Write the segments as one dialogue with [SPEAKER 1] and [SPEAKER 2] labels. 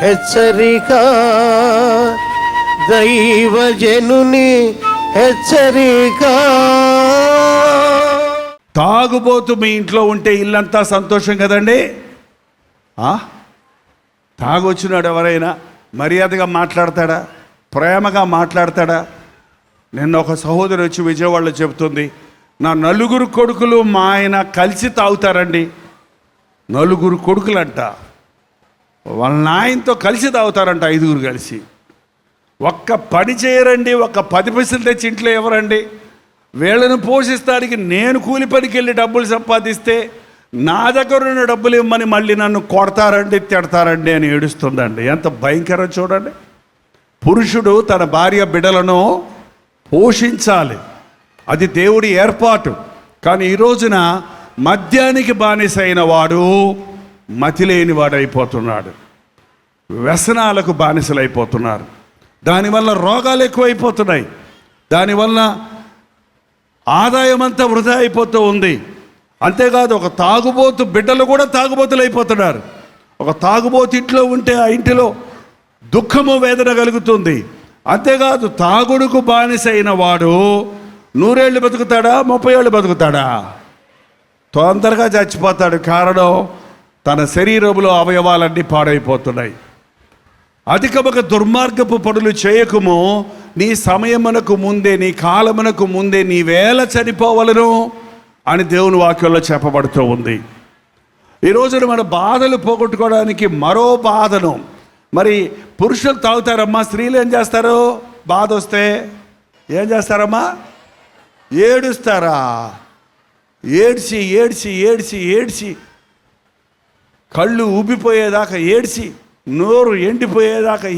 [SPEAKER 1] హెచ్చరిక, దైవజనుని హెచ్చరిక.
[SPEAKER 2] తాగుబోతు మీ ఇంట్లో ఉంటే ఇల్లంతా సంతోషం కదండి. తాగొచ్చినాడు ఎవరైనా మర్యాదగా మాట్లాడతాడా, ప్రేమగా మాట్లాడతాడా? నిన్న ఒక సహోదరి వచ్చి విజయవాడలో చెబుతుంది, నా 4 కొడుకులు మా ఆయన కలిసి తాగుతారండి. 4 కొడుకులంట వాళ్ళ నాయనతో కలిసి తాగుతారంట, 5 కలిసి. ఒక్క పని చేయరండి, ఒక్క 10 పైసలు తెచ్చి ఇంట్లో ఎవరండి? వీళ్ళను పోషిస్తానికి నేను కూలి పనికి వెళ్ళి డబ్బులు సంపాదిస్తే నా దగ్గర ఉన్న డబ్బులు ఇవ్వమని మళ్ళీ నన్ను కొడతారండి, తిడతారండి అని ఏడుస్తుందండి. ఎంత భయంకరం చూడండి. పురుషుడు తన భార్య బిడ్డలను పోషించాలి, అది దేవుడి ఏర్పాటు. కానీ ఈ రోజున మద్యానికి బానిసైన వాడు మతిలేని వాడైపోతున్నాడు, వ్యసనాలకు బానిసలైపోతున్నారు. దానివల్ల రోగాలు ఎక్కువైపోతున్నాయి, దానివల్ల ఆదాయం అంతా వృధా అయిపోతూ ఉంది. అంతేకాదు ఒక తాగుబోతు బిడ్డలు కూడా తాగుబోతులు అయిపోతున్నారు. ఒక తాగుబోతు ఇంట్లో ఉంటే ఆ ఇంటిలో దుఃఖము వేదన కలుగుతుంది. అంతేకాదు తాగుడుకు బానిసైన వాడు 100 ఏళ్ళు బతుకుతాడా, 30 ఏళ్ళు బతుకుతాడా? తొందరగా చచ్చిపోతాడు. కారణం తన శరీరంలో అవయవాలన్నీ పాడైపోతున్నాయి. అధికముగా దుర్మార్గపు పనులు చేయకము, నీ సమయమునకు ముందే, నీ కాలమునకు ముందే నీ వేళ చనిపోవలను అని దేవుని వాక్యంలో చెప్పబడుతూ ఉంది. ఈ రోజున మన బాధలు పోగొట్టుకోవడానికి మరో బాధను, మరి పురుషులు తాగుతారమ్మా, స్త్రీలు ఏం చేస్తారు? బాధ వస్తే ఏం చేస్తారమ్మా? ఏడుస్తారా? ఏడ్చి ఏడ్చి ఏడ్చి ఏడ్చి కళ్ళు ఉబ్బిపోయేదాకా ఏడ్చి, నోరు ఎండిపోయేదాకా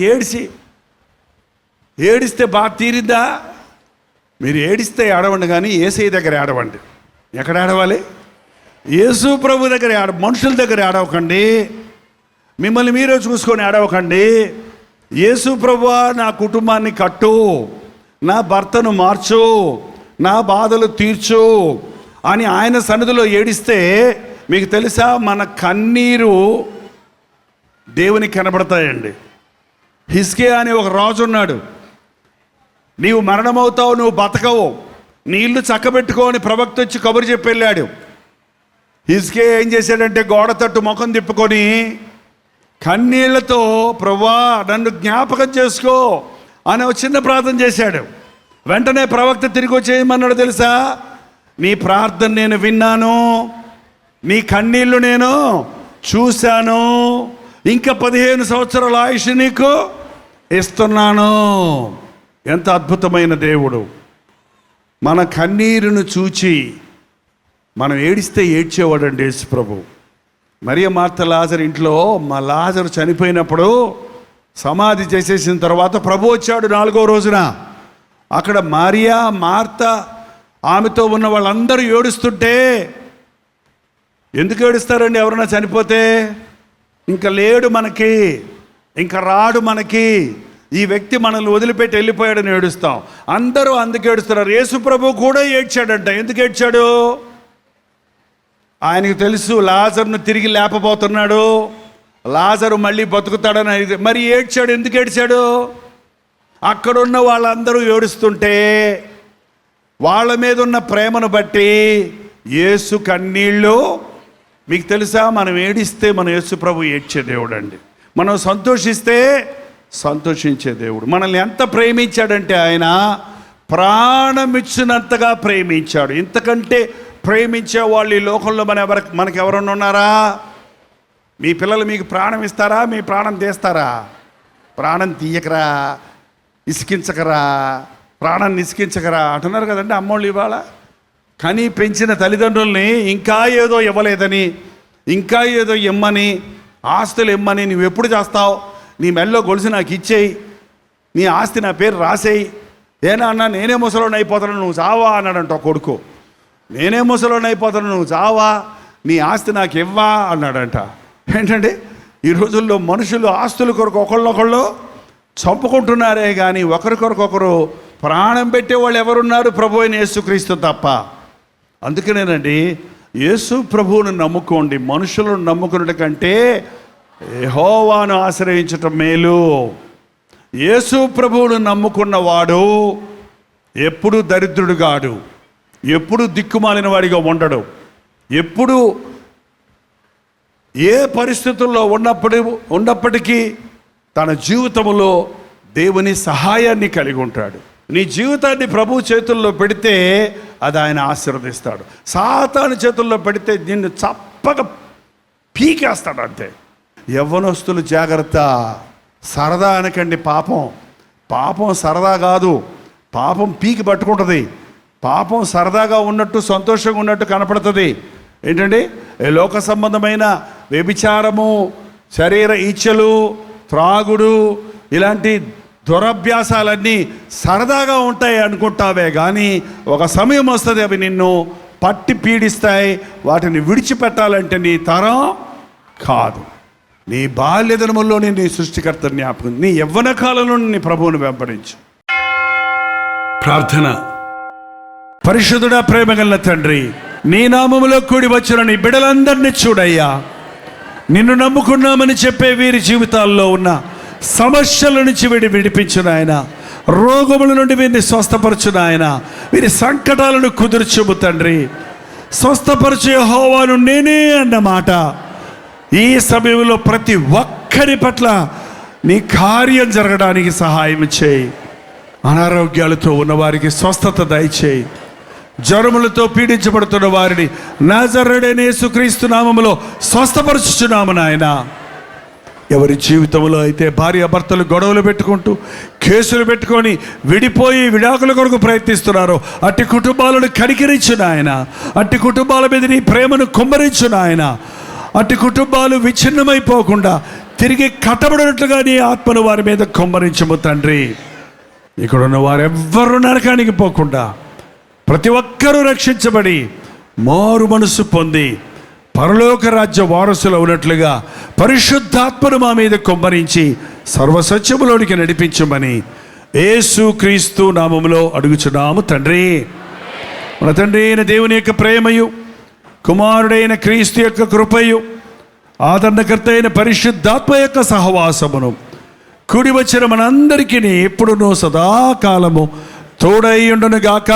[SPEAKER 2] ఏడిస్తే బాధ తీరిందా? మీరు ఏడిస్తే ఏడవండి, కానీ యేసయ్య దగ్గర ఏడవండి. ఎక్కడ ఏడవాలి? యేసు ప్రభు దగ్గర మనుషుల దగ్గర ఏడవకండి, మిమ్మల్ని మీరే చూసుకొని ఏడవకండి. యేసు ప్రభువా నా కుటుంబాన్ని కట్టు, నా భర్తను మార్చు, నా బాధలు తీర్చు అని ఆయన సన్నిధిలో ఏడిస్తే, మీకు తెలుసా మన కన్నీరు దేవునికి కనబడతాయండి. హిజ్కియా అనే ఒక రాజు ఉన్నాడు. నీవు మరణమవుతావు, నువ్వు బతకవు, నీ ఇల్లు చక్కబెట్టుకో అని ప్రవక్త వచ్చి కబురు చెప్పి వెళ్ళాడు. హిజ్కియా ఏం చేశాడంటే గోడ తట్టు ముఖం తిప్పుకొని కన్నీళ్లతో, ప్రభువా నన్ను జ్ఞాపకం చేసుకో అని ఒక చిన్న ప్రార్థన చేశాడు. వెంటనే ప్రవక్త తిరిగి వచ్చేయమన్నాడు తెలుసా? నీ ప్రార్థన నేను విన్నాను, నీ కన్నీళ్లు నేను చూశాను, ఇంకా 15 సంవత్సరాల ఆయుష్ నీకు ఇస్తున్నాను. ఎంత అద్భుతమైన దేవుడు! మన కన్నీరును చూచి మనం ఏడిస్తే ఏడ్చేవాడండి యేసు ప్రభు. మరియ మార్త లాజరు ఇంట్లో, మా లాజరు చనిపోయినప్పుడు సమాధి చేసేసిన తర్వాత ప్రభు వచ్చాడు 4వ రోజున. అక్కడ మరియా, మార్త, ఆమెతో ఉన్న వాళ్ళందరూ ఏడుస్తుంటే, ఎందుకు ఏడుస్తారండి? ఎవరైనా చనిపోతే ఇంకా లేడు మనకి, ఇంకా రాడు మనకి, ఈ వ్యక్తి మనల్ని వదిలిపెట్టి వెళ్ళిపోయాడని ఏడుస్తాం. అందరూ అందుకు ఏడుస్తున్నారు. యేసు ప్రభు కూడా ఏడ్చాడంట. ఎందుకు ఏడ్చాడు? ఆయనకు తెలుసు లాజరును తిరిగి లేపబోతున్నాడు, లాజరు మళ్ళీ బతుకుతాడని. మరి ఏడ్చాడు. ఎందుకు ఏడ్చాడు? అక్కడున్న వాళ్ళందరూ ఏడుస్తుంటే వాళ్ళ మీద ఉన్న ప్రేమను బట్టి యేసు కన్నీళ్ళు, మీకు తెలుసా మనం ఏడిస్తే మన యేసు ప్రభు ఏడ్చే దేవుడు అండి. మనం సంతోషిస్తే సంతోషించే దేవుడు. మనల్ని ఎంత ప్రేమించాడంటే ఆయన ప్రాణం ఇచ్చినంతగా ప్రేమించాడు. ఇంతకంటే ప్రేమించే వాళ్ళు ఈ లోకంలో మనకెవరన్నా ఉన్నారా? మీ పిల్లలు మీకు ప్రాణం ఇస్తారా? మీ ప్రాణం తీస్తారా? ప్రాణం తీయకరా, ఇసికించకరా, ప్రాణాన్ని ఇసికించకరా అంటున్నారు కదండి అమ్మోళ్ళు. ఇవాళ కని పెంచిన తల్లిదండ్రుల్ని ఇంకా ఏదో ఇవ్వలేదని, ఇంకా ఏదో ఇమ్మని, ఆస్తులు ఇమ్మని, నువ్వు ఎప్పుడు చేస్తావు, నీ మెల్లో గొలుసు నాకు ఇచ్చేయి, నీ ఆస్తి నా పేరు రాసేయి, ఏనా అన్నా నేనే ముసలోని అయిపోతాను, నువ్వు చావా అన్నాడంట కొడుకు. నేనే ముసలోని అయిపోతాను, నువ్వు చావా, నీ ఆస్తి నాకు ఇవ్వా అన్నాడంట. ఏంటంటే ఈ రోజుల్లో మనుషులు ఆస్తుల కొరకు ఒకళ్ళొకళ్ళు చంపుకుంటున్నారే కానీ ఒకరికొరకొకరు ప్రాణం పెట్టేవాళ్ళు ఎవరున్నారు? ప్రభు అయిన యేసుక్రీస్తు తప్ప. అందుకనేనండి యేసు ప్రభువును నమ్ముకోండి. మనుషులను నమ్ముకున్నట్టు కంటే యెహోవాను ఆశ్రయించటం మేలు. యేసు ప్రభువును నమ్ముకున్నవాడు ఎప్పుడు దరిద్రుడు కాడు, ఎప్పుడు దిక్కుమాలిన వాడిగా ఉండడు, ఎప్పుడు ఏ పరిస్థితుల్లో ఉన్నప్పటికీ తన జీవితంలో దేవుని సహాయాన్ని కలిగి ఉంటాడు. నీ జీవితాన్ని ప్రభు చేతుల్లో పెడితే అది ఆయన ఆశీర్వదిస్తాడు. సాతాను చేతుల్లో పెడితే నిన్ను చప్పగా పీకేస్తాడు అంతే. యవ్వనస్తులు జాగ్రత్త, సరదా అనకండి. పాపం సరదా కాదు, పాపం పీకి పట్టుకుంటుంది. పాపం సరదాగా ఉన్నట్టు సంతోషంగా ఉన్నట్టు కనపడుతుంది. ఏంటండి? లోక సంబంధమైన వ్యభిచారము, శరీర ఇచ్చలు, త్రాగుడు, ఇలాంటి దురభ్యాసాలన్నీ సరదాగా ఉంటాయి అనుకుంటావే కానీ ఒక సమయం వస్తుంది అవి నిన్ను పట్టి పీడిస్తాయి. వాటిని విడిచిపెట్టాలంటే నీ తరం కాదు. నీ బాల్యదినముల్లోనే నీ సృష్టికర్త జ్ఞాపకం, నీ యవ్వన కాలంలో నీ ప్రభువును వెంబడించు. ప్రార్థన. పరిశుద్ధుడా, ప్రేమగల తండ్రి, నీ నామములో కూడి వచ్చిన నీ బిడ్డలందరినీ చూడయ్యా. నిన్ను నమ్ముకున్నామని చెప్పే వీరి జీవితాల్లో ఉన్న సమస్యల నుంచి విడిపించు నాయన. రోగముల నుండి వీరిని స్వస్థపరచు నాయన. వీరి సంకటాలను కుదుర్చుము తండ్రి. స్వస్థపరచు యెహోవాను నేనే అన్నమాట ఈ సమయంలో ప్రతి ఒక్కరి పట్ల నీ కార్యం జరగడానికి సహాయం చేయి. అనారోగ్యాలతో ఉన్నవారికి స్వస్థత దయచేయి. జ్వరములతో పీడించబడుతున్న వారిని నజరేయుడైన యేసుక్రీస్తు నామములో స్వస్థపరచుచున్నాము నాయన. ఎవరి జీవితంలో అయితే భార్యాభర్తలు గొడవలు పెట్టుకుంటూ కేసులు పెట్టుకొని విడిపోయి విడాకుల కొరకు ప్రయత్నిస్తున్నారో అట్టి కుటుంబాలను కనికరించు నాయన. అట్టి కుటుంబాల మీద నీ ప్రేమను కుమ్మరించు నాయన. అట్టి కుటుంబాలు విచ్ఛిన్నమైపోకుండా తిరిగి కట్టబడినట్లుగా నీ ఆత్మను వారి మీద కుమ్మరించము తండ్రి. ఇక్కడున్న వారెవ్వరూ నరకానికి పోకుండా ప్రతి ఒక్కరూ రక్షించబడి మారు మనసు పొంది పరలోక రాజ్య వారసులు ఉన్నట్లుగా పరిశుద్ధాత్మను మా మీద కుమ్మరించి సర్వసత్యములోనికి నడిపించమని యేసుక్రీస్తు నామములో అడుగుచున్నాము తండ్రి. మన తండ్రి అయిన దేవుని యొక్క ప్రేమయు, కుమారుడైన క్రీస్తు యొక్క కృపయు, ఆదరణకర్త అయిన పరిశుద్ధాత్మ యొక్క సహవాసమును కూడి వచ్చిన మనందరికీ ఎప్పుడునూ సదాకాలము తోడై ఉండును గాక.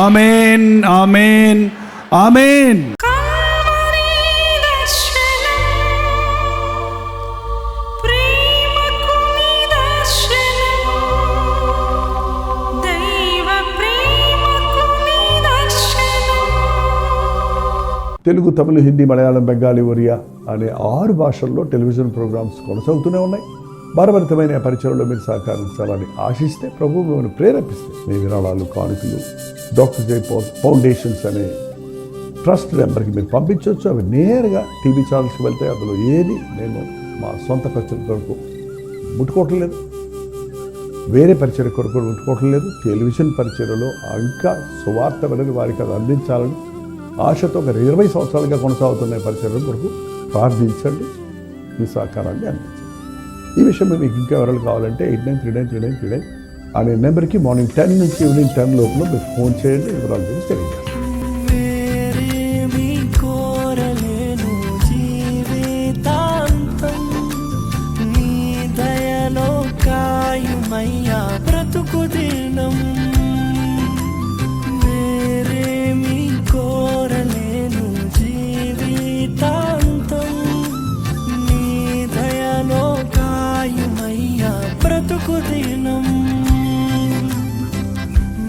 [SPEAKER 2] ఆమేన్, ఆమేన్, ఆమేన్.
[SPEAKER 3] తెలుగు, తమిళ, హిందీ, మలయాళం, బెంగాలీ, ఒరియా అనే 6 భాషల్లో టెలివిజన్ ప్రోగ్రామ్స్ కొనసాగుతూనే ఉన్నాయి. భారభరితమైన పరిచయంలో మీరు సహకరించాలని ఆశిస్తే, ప్రభువును ప్రేరేపిస్తే మీ విరాళాలు, కానుకలు డాక్టర్ జై ఫౌండేషన్స్ అనే ట్రస్ట్ నెంబర్కి మీరు పంపించవచ్చు. అవి నేరుగా టీవీ ఛానల్స్కి వెళ్తే అందులో ఏది మేము మా సొంత ఖర్చుల కొరకు ముట్టుకోవటం లేదు, వేరే పరిచయ కొరకు ముట్టుకోవటం లేదు. టెలివిజన్ పరిచయలో ఇంకా సువార్త అనేది వారికి అది అందించాలని ఆశతో ఒక 20 సంవత్సరాలుగా కొనసాగుతున్న పరిచయం కొరకు ప్రార్థించండి, మీ సహకారాన్ని అందించండి. ఈ విషయం మీకు ఇంకా వివరాలు కావాలంటే 89393939 అనే నెంబర్కి మార్నింగ్ 10 నుంచి ఈవినింగ్ 10 లోపల మీరు ఫోన్ చేయండి. వివరాలు గురించి తెలియజేస్తాను.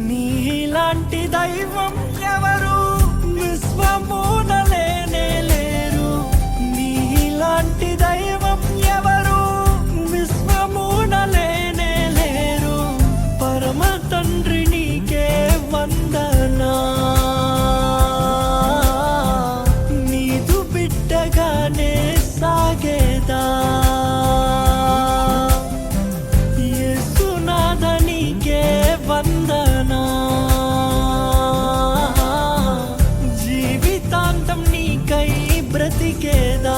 [SPEAKER 4] నీలాంటి దైవం ఎవరు విశ్వమున లేనే లేరు. నీలాంటి దైవం ఎవరు విశ్వమున లేనే లేరు. పరమ తండ్రి నీకే వందనా, నీదు బిడ్డగానే సాగేదా. వందనా, జీవితాంతం నీకై బ్రతికేదా.